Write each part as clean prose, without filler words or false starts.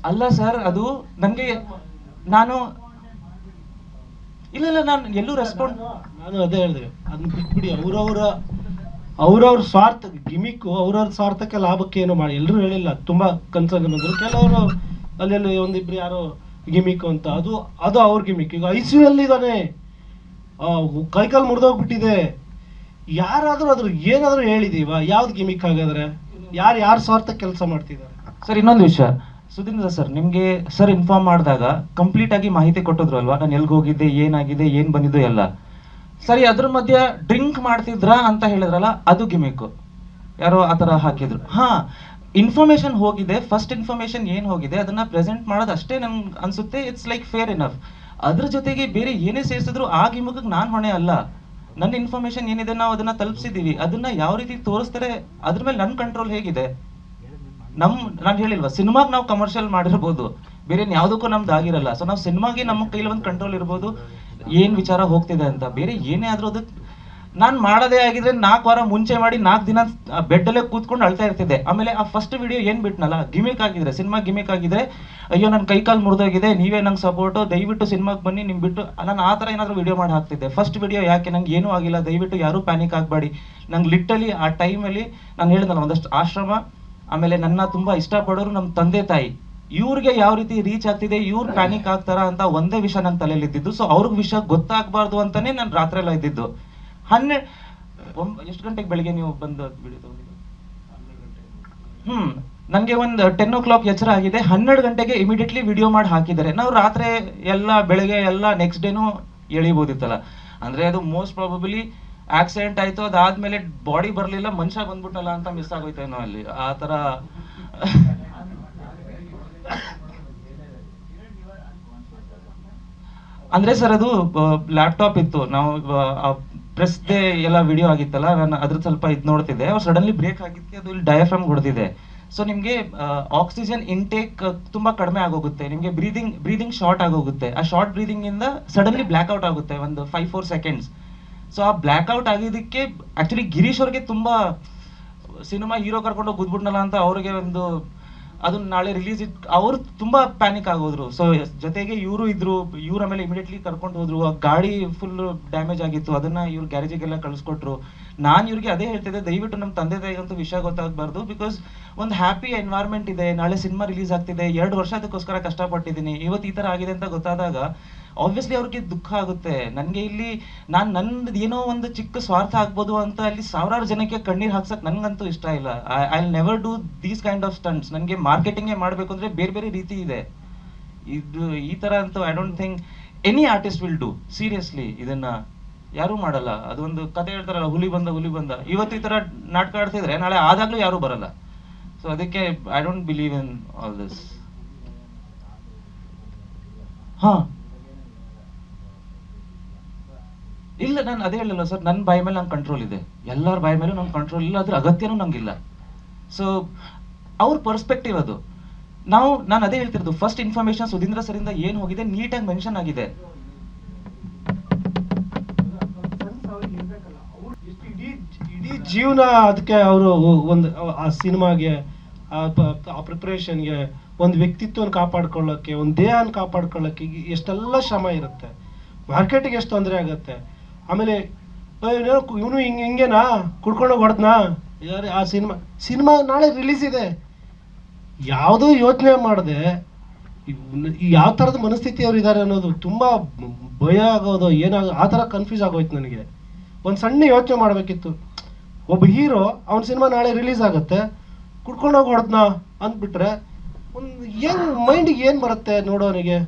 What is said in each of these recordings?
ಅಲ್ಲ ಸರ್, ಅದು ನನಗೆ ನಾನು ಇಲ್ಲ ನಾನು ಎಲ್ಲೂ ರೆಸ್ಪಾಂಡ್ ನಾನು ಅದೇ ಹೇಳಿದೆ, ಅದನ್ನ ಬಿಟ್ಬಿಡಿ. ಅವ್ರವ್ರ ಸ್ವಾರ್ಥ ಗಿಮಿಕ್ಕು, ಅವ್ರವ್ರ ಸ್ವಾರ್ಥಕ್ಕೆ ಲಾಭಕ್ಕೆ ಏನು ಮಾಡಿ ಎಲ್ಲರೂ ಹೇಳಿಲ್ಲ. ತುಂಬಾ ಕನ್ಸರ್ನ್ ಬಂದರು ಕೆಲವರು, ಅಲ್ಲೆಲ್ಲಿ ಒಂದಿಬ್ರು ಯಾರೋ ಗಿಮಿಕ್ ಅಂತ, ಅದು ಅವ್ರ ಗಿಮಿಕ್. ಈಗ ಐಸಿಯುನಲ್ಲಿ ಇದ್ದಾನೆ, ಕೈಕಾಲು ಮುರಿದೋಗ್ಬಿಟ್ಟಿದೆ. ಯಾರಾದ್ರೂ ಅದ್ರ ಏನಾದ್ರೂ ಹೇಳಿದೀವ? ಯಾವ್ದು ಗಿಮಿಕ್ ಹಾಗಾದ್ರೆ? ಯಾರ ಸ್ವಾರ್ಥ ಕೆಲಸ ಮಾಡ್ತಿದ್ದಾರೆ? ಸರ್ ಇನ್ನೊಂದು ವಿಷಯ, ಸುಧೀಂದ್ರ ಸರ್ ನಿಮ್ಗೆ ಸರ್ ಇನ್ಫಾರ್ಮ್ ಮಾಡಿದಾಗ ಕಂಪ್ಲೀಟ್ ಆಗಿ ಮಾಹಿತಿ ಕೊಟ್ಟಿದ್ರು ಅಲ್ವಾ, ನಾನು ಎಲ್ಗೆ ಹೋಗಿದ್ದೆ, ಏನಾಗಿದೆ, ಏನ್ ಬಂದಿದ್ದು ಎಲ್ಲ. ಸರಿ, ಅದ್ರ ಮಧ್ಯ ಡ್ರಿಂಕ್ ಮಾಡ್ತಿದ್ರಾ ಅಂತ ಹೇಳಿದ್ರಲ್ಲ, ಅದು ಗಿಮಿಕ್. ಯಾರೋ ಆತರ ಹಾಕಿದ್ರು. ಹಾ, ಇನ್ಫಾರ್ಮೇಶನ್ ಹೋಗಿದೆ, ಫಸ್ಟ್ ಇನ್ಫಾರ್ಮೇಶನ್ ಏನ್ ಹೋಗಿದೆ ಅದನ್ನ ಪ್ರೆಸೆಂಟ್ ಮಾಡೋದು ಅಷ್ಟೇ ನನ್ಗೆ ಅನ್ಸುತ್ತೆ. It's like fair enough. ಅದ್ರ ಜೊತೆಗೆ ಬೇರೆ ಏನೇ ಸೇರಿಸಿದ್ರು ಆ ಗಿಮಿಕ್ ನಾನ್ ಹೊಣೆ ಅಲ್ಲ. ನನ್ನ ಇನ್ಫಾರ್ಮೇಶನ್ ಏನಿದೆ ನಾವು ಅದನ್ನ ತಲುಪಿಸಿದೀವಿ, ಅದನ್ನ ಯಾವ ರೀತಿ ತೋರಿಸ್ತಾರೆ ಅದ್ರ ಮೇಲೆ ನನ್ನ ಕಂಟ್ರೋಲ್ ಹೇಗಿದೆ. ನಾನು ಹೇಳಿಲ್ವಾ, ಸಿನಿಮಾಗ್ ನಾವು ಕಮರ್ಷಿಯಲ್ ಮಾಡಿರ್ಬೋದು, ಬೇರೆ ಯಾವ್ದಕ್ಕೂ ನಮ್ದು ಆಗಿರಲ್ಲ. ಸೊ ನಾವು ಸಿನಿಮಾಗೆ ನಮ್ಮ ಕೈಲಿ ಒಂದು ಕಂಟ್ರೋಲ್ ಇರ್ಬೋದು, ಏನ್ ವಿಚಾರ ಹೋಗ್ತಿದೆ ಅಂತ. ಬೇರೆ ಏನೇ ಆದ್ರೂ ಅದಕ್ಕೆ ನಾನು ಮಾಡೋದೇ ಆಗಿದ್ರೆ 4 ವಾರ ಮುಂಚೆ ಮಾಡಿ 4 ದಿನ ಬೆಡ್ಡಲ್ಲೇ ಕೂತ್ಕೊಂಡು ಅಳ್ತಾ ಇರ್ತಿದ್ದೆ. ಆಮೇಲೆ ಆ ಫಸ್ಟ್ ವಿಡಿಯೋ ಏನ್ ಬಿಟ್ನಲ್ಲ, ಗಿಮಿಕ್ ಆಗಿದ್ರೆ, ಸಿನಿಮಾ ಗಿಮಿಕ್ ಆಗಿದ್ರೆ, ಅಯ್ಯೋ ನನ್ನ ಕೈಕಾಲು ಮುರಿದೋಗಿದೆ, ನೀವೇ ನಂಗೆ ಸಪೋರ್ಟು, ದಯವಿಟ್ಟು ಸಿನಿಮಾಗೆ ಬನ್ನಿ, ನಿಮ್ ಬಿಟ್ಟು ನಾನು ಆ ಥರ ಏನಾದರೂ ವಿಡಿಯೋ ಮಾಡಿ ಹಾಕ್ತಿದ್ದೆ. ಫಸ್ಟ್ ವಿಡಿಯೋ ಯಾಕೆ, ನಂಗೆ ಏನೂ ಆಗಿಲ್ಲ, ದಯವಿಟ್ಟು ಯಾರೂ ಪ್ಯಾನಿಕ್ ಆಗಬೇಡಿ. ನಂಗೆ ಲಿಟ್ರಲಿ ಆ ಟೈಮಲ್ಲಿ ನಾನು ಹೇಳಿದ್ನಲ್ಲ, ಒಂದಷ್ಟು ಆಶ್ರಮ, ಆಮೇಲೆ ನನ್ನ ತುಂಬಾ ಇಷ್ಟಪಡೋರು ನಮ್ಮ ತಂದೆ ತಾಯಿ, ಇವ್ರಿಗೆ ಯಾವ ರೀತಿ ರೀಚ್ ಆಗ್ತಿದೆ, ಇವ್ರು ಪ್ಯಾನಿಕ್ ಆಗ್ತಾರ ಅಂತ ಒಂದೇ ವಿಷಯ ನನ್ನ ತಲೆಯಲ್ಲಿ ಇದ್ದಿದ್ದು. ಸೊ ಅವ್ರಿಗೆ ವಿಷಯ ಗೊತ್ತಾಗಬಾರ್ದು ಅಂತಾನೆ ನಾನು ರಾತ್ರಿ ಎಲ್ಲ ಇದ್ದಿದ್ದು. 12 ಎಷ್ಟು ಗಂಟೆಗೆ ಬೆಳಿಗ್ಗೆ ನೀವು ಬಂದು ವಿಡಿಯೋ ತಗೊಂಡಿದ್ದು? ನನಗೆ ಒಂದು 10 o'clock ಎಚ್ಚರ ಆಗಿದೆ. 12 ಗಂಟೆಗೆ ಇಮಿಡಿಯೇಟ್ಲಿ ವಿಡಿಯೋ ಮಾಡಿ ಹಾಕಿದ್ದಾರೆ. ನಾವು ರಾತ್ರಿ ಎಲ್ಲ ಬೆಳಗ್ಗೆ ಎಲ್ಲ ನೆಕ್ಸ್ಟ್ ಡೇನು ಎಳಿಬೋದಿತ್ತಲ್ಲ. ಅಂದ್ರೆ ಅದು ಮೋಸ್ಟ್ ಪ್ರಾಬಬಲಿ ಆಕ್ಸಿಡೆಂಟ್ ಆಯ್ತು, ಅದಾದ್ಮೇಲೆ ಬಾಡಿ ಬರ್ಲಿಲ್ಲ, ಮನುಷ್ಯ ಬಂದ್ಬಿಟ್ಟಲ್ಲ ಅಂತ ಮಿಸ್ ಆಗೋಯ್ತೇನೋ ಅಲ್ಲಿ ಆ ತರ. ಅಂದ್ರೆ ಸರ್ ಅದು ಲ್ಯಾಪ್ಟಾಪ್ ಇತ್ತು, ನಾವು ಪ್ರೆಸ್ ಡೇ ಎಲ್ಲ ವಿಡಿಯೋ ಆಗಿತ್ತಲ್ಲ, ನಾನು ಅದ್ರ ಸ್ವಲ್ಪ ಇದು ನೋಡ್ತಿದ್ದೆ. ಅವ್ರು ಸಡನ್ಲಿ ಬ್ರೇಕ್ ಆಗಿತ್ತು, ಅದು ಇಲ್ಲಿ ಡಯಾಫ್ರಾಮ್ ಹೊಡೆದಿದೆ. ಸೊ ನಿಮ್ಗೆ ಆಕ್ಸಿಜನ್ ಇಂಟೇಕ್ ತುಂಬಾ ಕಡಿಮೆ ಆಗೋಗುತ್ತೆ, ನಿಮ್ಗೆ ಬ್ರೀದಿಂಗ್ ಶಾರ್ಟ್ ಆಗೋಗುತ್ತೆ. ಆ ಶಾರ್ಟ್ ಬ್ರೀದಿಂಗ್ ಇಂದ ಸಡನ್ಲಿ ಬ್ಲ್ಯಾಕ್ ಔಟ್ ಆಗುತ್ತೆ ಒಂದು 5-4 seconds. ಸೊ ಆ ಬ್ಲ್ಯಾಕ್ ಔಟ್ ಆಗಿದ್ದಕ್ಕೆ ಆಕ್ಚುಲಿ ಗಿರೀಶ್ ಅವ್ರಿಗೆ ತುಂಬಾ ಸಿನಿಮಾ ಹೀರೋ ಕರ್ಕೊಂಡು ಗುದ್ಬಿಟ್ನಲ್ಲ ಅಂತ ಅವ್ರಿಗೆ ಒಂದು, ಅದು ನಾಳೆ ರಿಲೀಸ್ ಅವ್ರು ತುಂಬಾ ಪ್ಯಾನಿಕ್ ಆಗೋದ್ರು. ಸೊ ಜೊತೆಗೆ ಇವರು ಇದ್ರು, ಇವ್ರ ಆಮೇಲೆ ಇಮಿಡಿಯೇಟ್ಲಿ ಕರ್ಕೊಂಡು ಹೋದ್ರು. ಆ ಗಾಡಿ ಫುಲ್ ಡ್ಯಾಮೇಜ್ ಆಗಿತ್ತು, ಅದನ್ನ ಇವ್ರು ಗ್ಯಾರೇಜಿಗೆಲ್ಲ ಕಳಿಸ್ಕೊಟ್ರು. ನಾನು ಇವ್ರಿಗೆ ಅದೇ ಹೇಳ್ತಿದ್ದೆ, ದಯವಿಟ್ಟು ನಮ್ಮ ತಂದೆ ತಾಯಿಗಂತೂ ವಿಷಯ ಗೊತ್ತಾಗಬಾರ್ದು. ಬಿಕಾಸ್ ಒಂದು ಹ್ಯಾಪಿ ಎನ್ವೈರ್ಮೆಂಟ್ ಇದೆ, ನಾಳೆ ಸಿನಿಮಾ ರಿಲೀಸ್ ಆಗ್ತಿದೆ, 2 ವರ್ಷ ಅದಕ್ಕೋಸ್ಕರ ಕಷ್ಟಪಟ್ಟಿದ್ದೀನಿ, ಇವತ್ತು ಈ ತರ ಆಗಿದೆ ಅಂತ ಗೊತ್ತಾದಾಗ ಆಬ್ವಿಯಸ್ಲಿ ಅವ್ರಿಗೆ ದುಃಖ ಆಗುತ್ತೆ. ನನಗೆ ಇಲ್ಲಿ ನಂದು ಏನೋ ಒಂದು ಚಿಕ್ಕ ಸ್ವಾರ್ಥ ಆಗ್ಬೋದು ಅಂತ ಅಲ್ಲಿ ಸಾವಿರಾರು ಜನಕ್ಕೆ ಕಣ್ಣೀರ್ ಹಾಕ್ಸಕ್ ನನ್ಗಂತೂ ಇಷ್ಟ ಇಲ್ಲ. I never do these kind of stunts. ನನಗೆ ಮಾರ್ಕೆಟಿಂಗೇ ಮಾಡಬೇಕು ಅಂದ್ರೆ ಬೇರೆ ಬೇರೆ ರೀತಿ ಇದೆ. ಇದು ಈ ತರ ಅಂತೂ I don't think any artist will do. Seriously ಇದನ್ನ ಯಾರು ಮಾಡಲ್ಲ. ಅದೊಂದು ಕತೆ ಹೇಳ್ತಾರಲ್ಲ, ಹುಲಿ ಬಂದ, ಇವತ್ತು ಈ ತರ ನಾಟಕ ಆಡ್ತಿದ್ರೆ ನಾಳೆ ಆದಾಗ್ಲೂ ಯಾರು ಬರಲ್ಲ. ಸೊ ಅದಕ್ಕೆ I don't believe in all this. ಹಾ ಇಲ್ಲ, ನಾನು ಅದೇ ಹೇಳಿಲ್ಲ ಸರ್, ನನ್ನ ಬಾಯಿ ಮೇಲೆ ನಂಗೆ ಕಂಟ್ರೋಲ್ ಇದೆ, ಎಲ್ಲರ ಬಾಯಿ ಮೇಲೂ ನಂಗೆ ಕಂಟ್ರೋಲ್ ಇಲ್ಲ, ಅದ್ರ ಅಗತ್ಯನೂ ನಂಗಿಲ್ಲ. ಸೊ ಅವ್ರ ಪರ್ಸ್ಪೆಕ್ಟಿವ್ ಅದು. ನಾನು ಅದೇ ಹೇಳ್ತಿರೋದು, ಫಸ್ಟ್ ಇನ್ಫಾರ್ಮೇಶನ್ ಸುಧೀಂದ್ರ ಸರ್ ಇಂದ ಏನ್ ಹೋಗಿದೆ ನೀಟಾಗಿ ಮೆನ್ಷನ್ ಆಗಿದೆ. ಇಡೀ ಜೀವನ ಅದಕ್ಕೆ ಅವರು ಒಂದು ಆ ಸಿನಿಮಾಗೆ, ಆ ಪ್ರಿಪರೇಷನ್ಗೆ, ಒಂದು ವ್ಯಕ್ತಿತ್ವನ ಕಾಪಾಡ್ಕೊಳ್ಳೋಕ್ಕೆ, ಒಂದು ದೇಹನ ಕಾಪಾಡ್ಕೊಳ್ಳೋಕ್ಕೆ ಎಷ್ಟೆಲ್ಲ ಶ್ರಮ ಇರುತ್ತೆ. ಮಾರ್ಕೆಟಿಗೆ ಎಷ್ಟು ತೊಂದರೆ ಆಗುತ್ತೆ. ಆಮೇಲೆ ಇವನು ಹಿಂಗೇನಾ ಕುಡ್ಕೊಂಡೋಗಿ ಹೊಡೆದ್ನಾ, ಆ ಸಿನಿಮಾ ನಾಳೆ ರಿಲೀಸ್ ಇದೆ, ಯಾವುದೋ ಯೋಚನೆ ಮಾಡದೆ ಯಾವ ಥರದ ಮನಸ್ಥಿತಿ ಅವ್ರು ಇದ್ದಾರೆ ಅನ್ನೋದು ತುಂಬ ಭಯ ಆಗೋದು, ಆ ಥರ ಕನ್ಫ್ಯೂಸ್ ಆಗೋಯ್ತು ನನಗೆ. ಒಂದು ಸಣ್ಣ ಯೋಚನೆ ಮಾಡಬೇಕಿತ್ತು. ಒಬ್ಬ ಹೀರೋ ಅವನ ಸಿನಿಮಾ ನಾಳೆ ರಿಲೀಸ್ ಆಗುತ್ತೆ, ಕುಡ್ಕೊಂಡೋಗಿ ಹೊಡೆದ್ನಾ ಅಂದ್ಬಿಟ್ರೆ ಒಂದು ಏನು ಮೈಂಡಿಗೆ ಏನು ಬರುತ್ತೆ ನೋಡೋನಿಗೆ,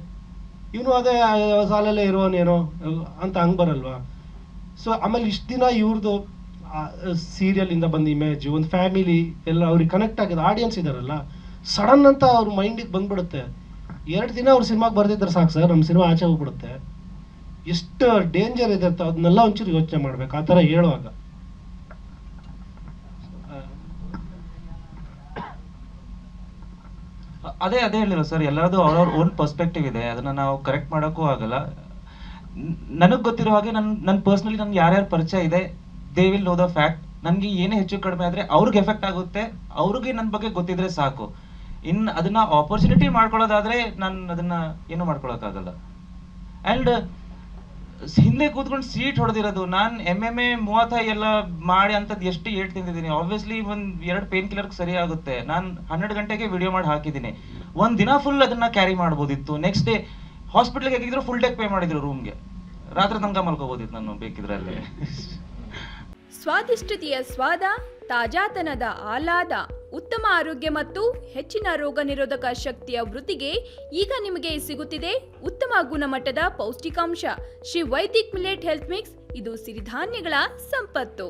ಇವನು ಅದೇ ಸಾಲಲ್ಲೇ ಇರೋನೇನೋ ಅಂತ ಹಂಗೆ ಬರಲ್ವಾ. ಸೊ ಆಮೇಲೆ ಇಷ್ಟು ದಿನ ಇವ್ರದ್ದು ಸೀರಿಯಲಿಂದ ಬಂದ ಇಮೇಜ್, ಒಂದು ಫ್ಯಾಮಿಲಿ ಎಲ್ಲ ಅವ್ರಿಗೆ ಕನೆಕ್ಟ್ ಆಗಿದೆ, ಆಡಿಯನ್ಸ್ ಇದಾರಲ್ಲ, ಸಡನ್ ಅಂತ ಅವ್ರ ಮೈಂಡಿಗೆ ಬಂದ್ಬಿಡುತ್ತೆ. 2 ದಿನ ಅವ್ರ ಸಿನಿಮಾಗೆ ಬರ್ದಿದ್ರೆ ಸಾಕು ಸರ್, ನಮ್ಮ ಸಿನಿಮಾ ಆಚೆ ಹೋಗ್ಬಿಡುತ್ತೆ. ಎಷ್ಟು ಡೇಂಜರ್ ಇದೆ ಅಂತ ಅದನ್ನೆಲ್ಲ ಒಂಚೂರು ಯೋಚನೆ ಮಾಡ್ಬೇಕು ಆ ಥರ ಹೇಳುವಾಗ. ಅದೇ ಹೇಳಿರೋ ಸರ್, ಎಲ್ಲರದು ಅವ್ರವ್ರ ಓನ್ ಪರ್ಸ್ಪೆಕ್ಟಿವ್ ಇದೆ, ಅದನ್ನ ನಾವು ಕರೆಕ್ಟ್ ಮಾಡೋಕ್ಕೂ ಆಗಲ್ಲ. ನನಗೆ ಗೊತ್ತಿರೋ ಹಾಗೆ ನನ್ನ ಪರ್ಸ್ನಲಿ ನನ್ಗೆ ಯಾರ್ಯಾರು ಪರಿಚಯ ಇದೆ, they will know the fact. ನನಗೆ ಏನೇ ಹೆಚ್ಚು ಕಡಿಮೆ ಆದರೆ ಅವ್ರಿಗೆ ಎಫೆಕ್ಟ್ ಆಗುತ್ತೆ, ಅವ್ರಿಗೆ ನನ್ನ ಬಗ್ಗೆ ಗೊತ್ತಿದ್ರೆ ಸಾಕು. ಅದನ್ನ ಆಪರ್ಚುನಿಟಿ ಮಾಡ್ಕೊಳ್ಳೋದಾದ್ರೆ ನಾನು ಅದನ್ನ ಏನು ಮಾಡ್ಕೊಳಕ್ಕಾಗಲ್ಲ. ಅಂಡ್ ಹಿಂದೆ ಕೂತ್ಕೊಂಡು ಸೀಟ್ ಹೊಡೆದಿರೋದು, ನಾನು MMA 35 ಎಲ್ಲ ಮಾಡಿ ಅಂತದ್ದು ಎಷ್ಟು ಏಟ್ ತಿಂದಿದ್ದೀನಿ. ಆಬ್ವಿಯಸ್ಲಿ ಒಂದ್ 2 ಪೇನ್ ಕಿಲ್ಲರ್ ಸರಿ ಆಗುತ್ತೆ. ನಾನು 12 ಗಂಟೆಗೆ ವಿಡಿಯೋ ಮಾಡಿ ಹಾಕಿದ್ದೀನಿ. ಒಂದ್ ದಿನ ಫುಲ್ ಅದನ್ನ ಕ್ಯಾರಿ ಮಾಡ್ಬೋದಿತ್ತು. ನೆಕ್ಸ್ಟ್ ಡೇ ಹಾಸ್ಪಿಟ್ಲಿಗೆ ಹೇಗಿದ್ರು ಫುಲ್ ಟೆಕ್ ಪೇ ಮಾಡಿದ್ರು ರೂಮ್ಗೆ, ರಾತ್ರಿ ತನಕ ಮಲ್ಕೋಬೋದಿತ್ತು ನಾನು ಬೇಕಿದ್ರೆ ಅಲ್ಲೇ. ಸ್ವಾದಿಷ್ಟತೆಯ ಸ್ವಾದ, ತಾಜಾತನದ ಆಹ್ಲಾದ, ಉತ್ತಮ ಆರೋಗ್ಯ ಮತ್ತು ಹೆಚ್ಚಿನ ರೋಗ ನಿರೋಧಕ ಶಕ್ತಿಯ ವೃದ್ಧಿಗೆ ಈಗ ನಿಮಗೆ ಸಿಗುತ್ತಿದೆ ಉತ್ತಮ ಗುಣಮಟ್ಟದ ಪೌಷ್ಟಿಕಾಂಶ. Shri Vaidik millet health mix, ಇದು ಸಿರಿಧಾನ್ಯಗಳ ಸಂಪತ್ತು.